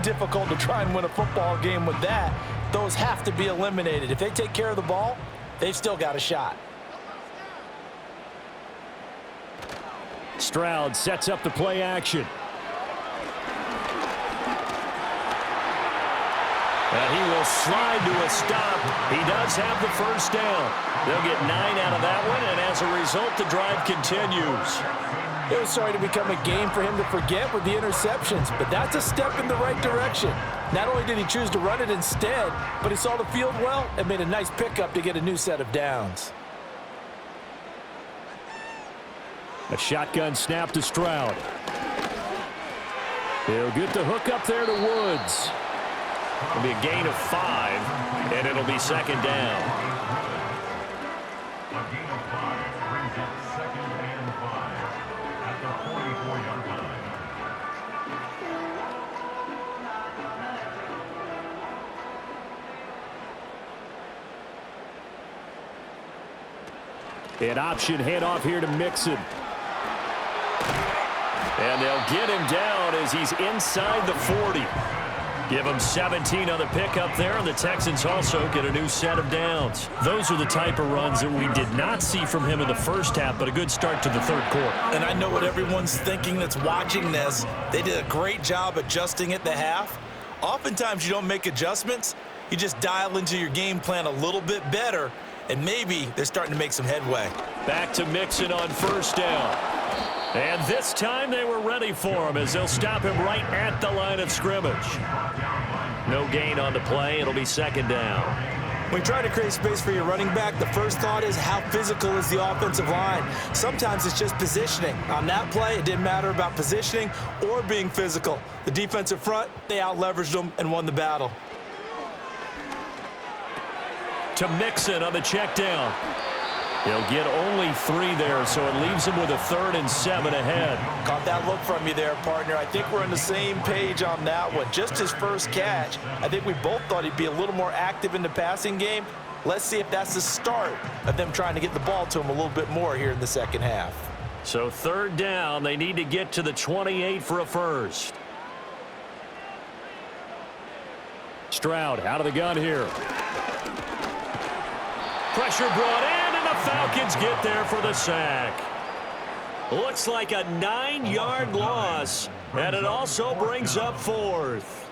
Difficult to try and win a football game with that. Those have to be eliminated. If they take care of the ball, they've still got a shot. Stroud sets up the play action. And he will slide to a stop. He does have the first down. They'll get 9 out of that one, and as a result, the drive continues. It was starting to become a game for him to forget with the interceptions, but that's a step in the right direction. Not only did he choose to run it instead, but he saw the field well and made a nice pickup to get a new set of downs. A shotgun snap to Stroud. He'll get the hook up there to Woods. It'll be a gain of 5, and it'll be second down. A gain of 5 brings up 2nd and 5 at the 44-yard line. An option handoff here to Mixon. And they'll get him down as he's inside the 40. Give him 17 on the pickup there, and the Texans also get a new set of downs. Those are the type of runs that we did not see from him in the first half, but a good start to the third quarter. And I know what everyone's thinking that's watching this. They did a great job adjusting at the half. Oftentimes you don't make adjustments. You just dial into your game plan a little bit better, and maybe they're starting to make some headway. Back to Mixon on first down. And this time they were ready for him as they'll stop him right at the line of scrimmage. No gain on the play. It'll be second down. When you try to create space for your running back, the first thought is how physical is the offensive line. Sometimes it's just positioning. On that play, it didn't matter about positioning or being physical. The defensive front, they out-leveraged them and won the battle. To Mixon on the check down. He'll get only 3 there, so it leaves him with a 3rd and 7 ahead. Caught that look from you there, partner. I think we're on the same page on that one. Just his first catch. I think we both thought he'd be a little more active in the passing game. Let's see if that's the start of them trying to get the ball to him a little bit more here in the second half. So 3rd down, they need to get to the 28 for a first. Stroud out of the gun here. Pressure brought in, and the Falcons get there for the sack. Looks like a 9-yard loss, and it also brings up 4th.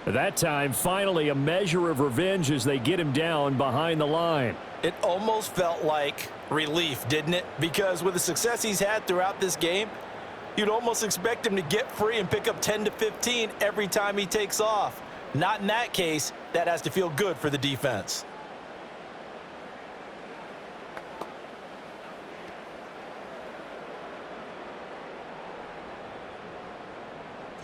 That time, finally, a measure of revenge as they get him down behind the line. It almost felt like relief, didn't it? Because with the success he's had throughout this game, you'd almost expect him to get free and pick up 10 to 15 every time he takes off. Not in that case. That has to feel good for the defense.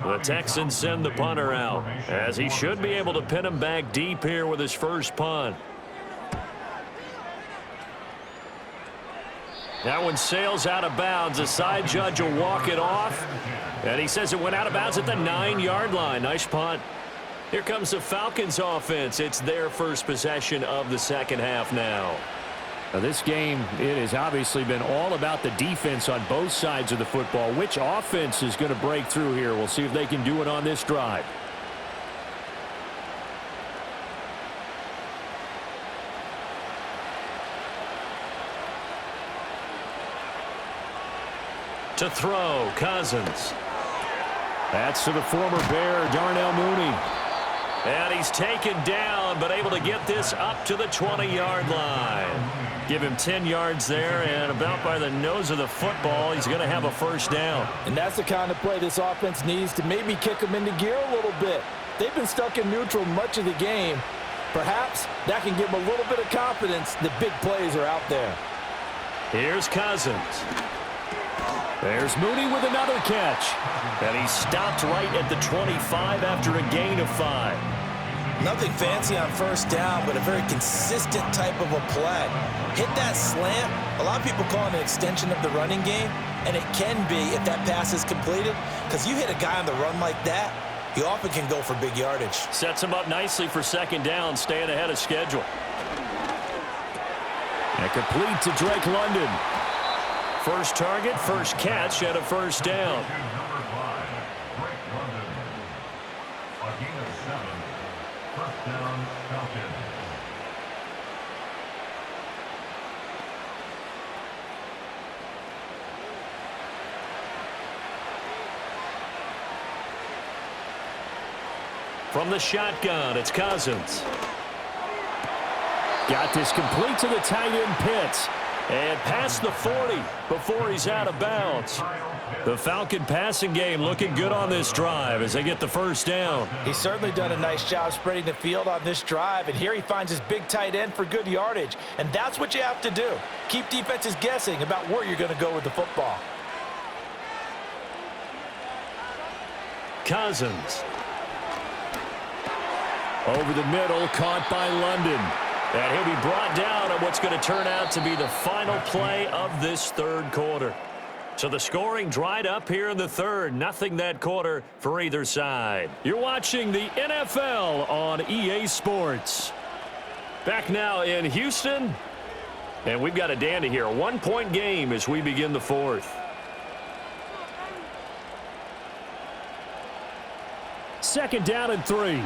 The Texans send the punter out, as he should be able to pin him back deep here with his first punt. That one sails out of bounds. The side judge will walk it off, and he says it went out of bounds at the 9-yard line. Nice punt. Here comes the Falcons offense. It's their first possession of the second half now. Now this game, it has obviously been all about the defense on both sides of the football. Which offense is going to break through here? We'll see if they can do it on this drive. To throw, Cousins. That's to the former Bear, Darnell Mooney. And he's taken down, but able to get this up to the 20-yard line. Give him 10 yards there, and about by the nose of the football, he's going to have a first down. And that's the kind of play this offense needs to maybe kick them into gear a little bit. They've been stuck in neutral much of the game. Perhaps that can give them a little bit of confidence that big plays are out there. Here's Cousins. There's Mooney with another catch. And he stopped right at the 25 after a gain of 5. Nothing fancy on first down, but a very consistent type of a play. Hit that slant. A lot of people call it an extension of the running game, and it can be if that pass is completed, because you hit a guy on the run like that, you often can go for big yardage. Sets him up nicely for second down, staying ahead of schedule. And complete to Drake London. First target, first catch, and a first down. gain of 7. First down, Falcons. From the shotgun, it's Cousins. Got this complete to the tight end Pitts. And past the 40 before he's out of bounds. The Falcon passing game looking good on this drive as they get the first down. He's certainly done a nice job spreading the field on this drive, and here he finds his big tight end for good yardage. And that's what you have to do. Keep defenses guessing about where you're going to go with the football. Cousins. Over the middle, caught by London. And he'll be brought down on what's going to turn out to be the final play of this third quarter. So the scoring dried up here in the third. Nothing that quarter for either side. You're watching the NFL on EA Sports. Back now in Houston. And we've got a dandy here. A 1-point game as we begin the fourth. Second down and 3.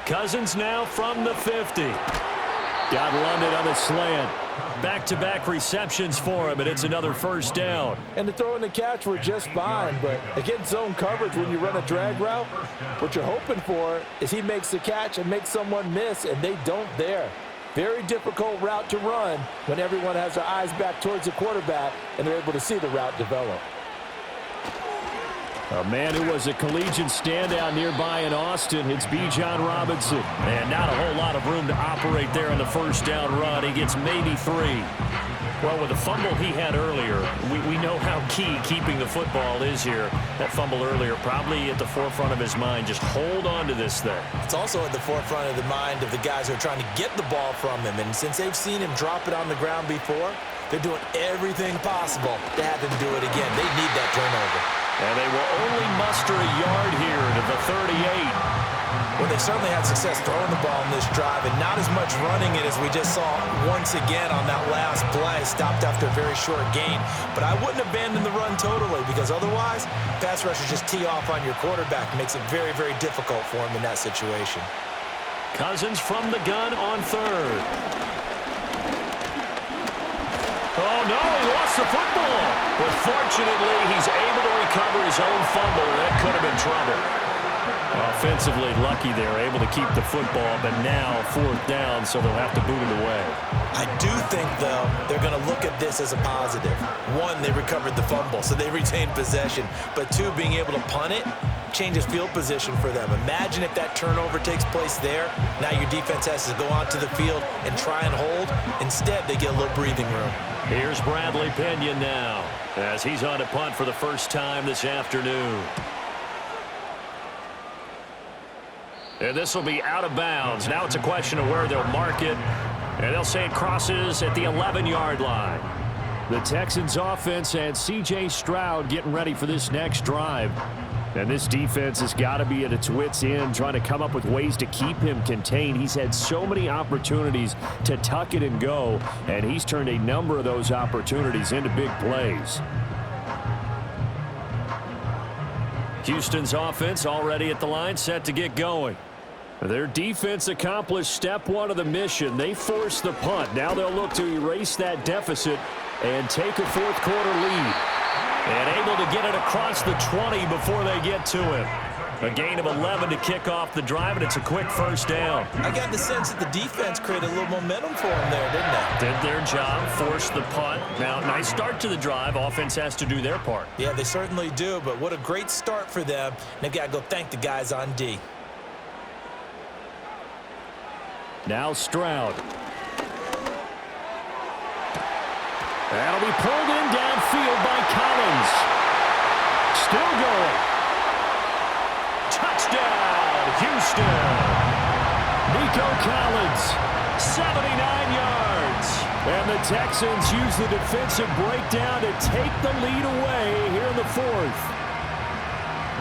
Cousins now from the 50. Got London on a slant. Back-to-back receptions for him, and it's another first down. And the throw and the catch were just fine, but against zone coverage when you run a drag route, what you're hoping for is he makes the catch and makes someone miss, and they don't there. Very difficult route to run when everyone has their eyes back towards the quarterback and they're able to see the route develop. A man who was a collegiate standout nearby in Austin, it's B. John Robinson. And not a whole lot of room to operate there in the first down run. He gets maybe 3. Well, with the fumble he had earlier, we know how key keeping the football is here. That fumble earlier probably at the forefront of his mind. Just hold on to this thing. It's also at the forefront of the mind of the guys who are trying to get the ball from him. And since they've seen him drop it on the ground before, they're doing everything possible to have him do it again. They need that turnover. And they will only muster a yard here to the 38. Well, they certainly had success throwing the ball in this drive and not as much running it as we just saw once again on that last play. Stopped after a very short gain. But I wouldn't abandon the run totally because otherwise, pass rushers just tee off on your quarterback. Makes it very, very difficult for him in that situation. Cousins from the gun on third. Oh, no, he lost the football. But fortunately, he's able to recover his own fumble. That could have been trouble. Offensively lucky there, able to keep the football, but now fourth down, so they'll have to boot it away. I do think, though, they're going to look at this as a positive. One, they recovered the fumble, so they retained possession. But two, being able to punt it changes field position for them. Imagine if that turnover takes place there. Now your defense has to go onto the field and try and hold. Instead, they get a little breathing room. Here's Bradley Pinion now as he's on to punt for the first time this afternoon. And this will be out of bounds. Now it's a question of where they'll mark it. And they'll say it crosses at the 11-yard line. The Texans offense and C.J. Stroud getting ready for this next drive. And this defense has got to be at its wits' end, trying to come up with ways to keep him contained. He's had so many opportunities to tuck it and go, and he's turned a number of those opportunities into big plays. Houston's offense already at the line, set to get going. Their defense accomplished step one of the mission. They forced the punt. Now they'll look to erase that deficit and take a fourth quarter lead. And able to get it across the 20 before they get to him. A gain of 11 to kick off the drive, and it's a quick first down. I got the sense that the defense created a little momentum for them there, didn't they? Did their job, forced the punt. Now, nice start to the drive. Offense has to do their part. Yeah, they certainly do, but what a great start for them. They've got to go thank the guys on D. Now Stroud. That'll be pulled in downfield by Collins. Still going. Touchdown, Houston. Nico Collins, 79 yards. And the Texans use the defensive breakdown to take the lead away here in the fourth.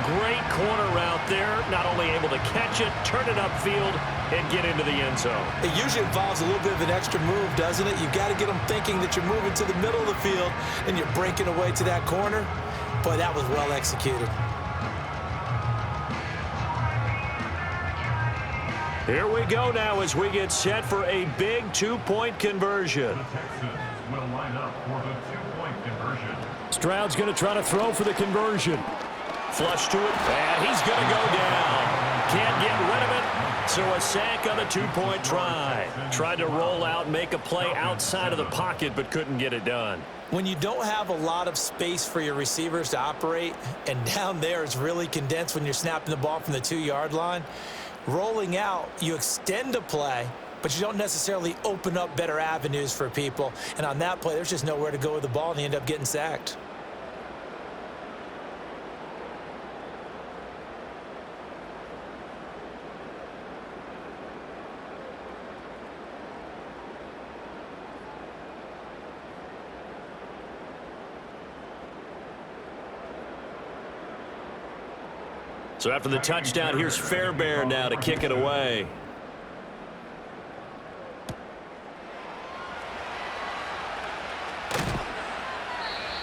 Great corner route there. Not only able to catch it, turn it upfield, and get into the end zone. It usually involves a little bit of an extra move, doesn't it? You've got to get them thinking that you're moving to the middle of the field and you're breaking away to that corner. Boy, that was well executed. Here we go now as we get set for a big two-point conversion. The Texans will line up for the two-point conversion. Stroud's going to try to throw for the conversion. Flush to it, and he's going to go down. Can't get rid of it, so a sack on the two-point try. Tried to roll out and make a play outside of the pocket, but couldn't get it done. When you don't have a lot of space for your receivers to operate, and down there it's really condensed when you're snapping the ball from the 2-yard line, rolling out, you extend a play, but you don't necessarily open up better avenues for people. And on that play, there's just nowhere to go with the ball, and they end up getting sacked. So after the touchdown, here's Fairbairn now to kick it away.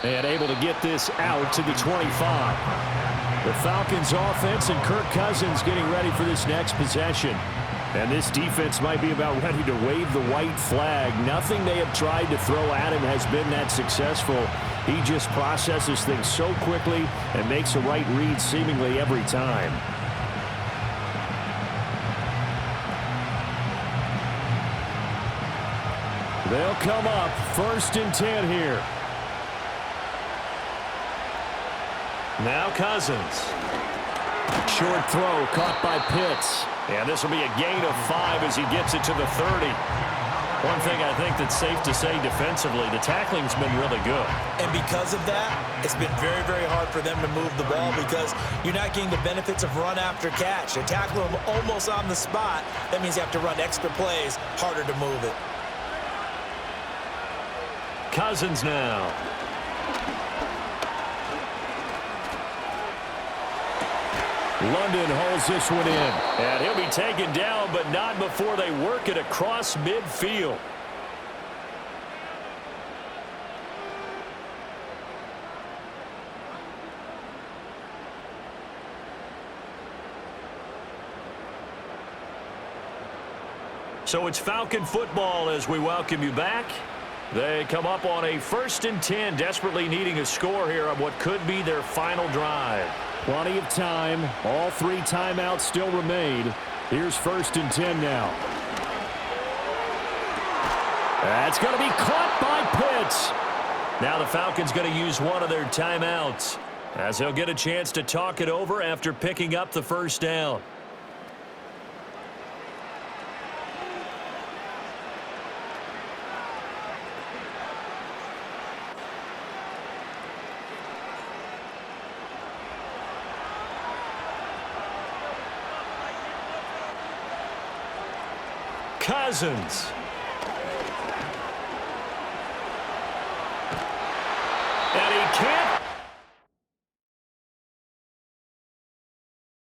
And able to get this out to the 25. The Falcons offense and Kirk Cousins getting ready for this next possession. And this defense might be about ready to wave the white flag. Nothing they have tried to throw at him has been that successful. He just processes things so quickly and makes the right read seemingly every time. They'll come up 1st and 10 here. Now Cousins. Short throw caught by Pitts. And this will be a gain of 5 as he gets it to the 30. One thing I think that's safe to say defensively, the tackling's been really good. And because of that, it's been very, very hard for them to move the ball because you're not getting the benefits of run after catch. They're tackling them almost on the spot. That means you have to run extra plays, harder to move it. Cousins now. London holds this one in. And he'll be taken down, but not before they work it across midfield. So it's Falcon football as we welcome you back. They come up on a 1st and 10, desperately needing a score here on what could be their final drive. Plenty of time. All 3 timeouts still remain. Here's 1st and 10 now. That's going to be caught by Pitts. Now the Falcons going to use one of their timeouts as they'll get a chance to talk it over after picking up the 1st down. Cousins.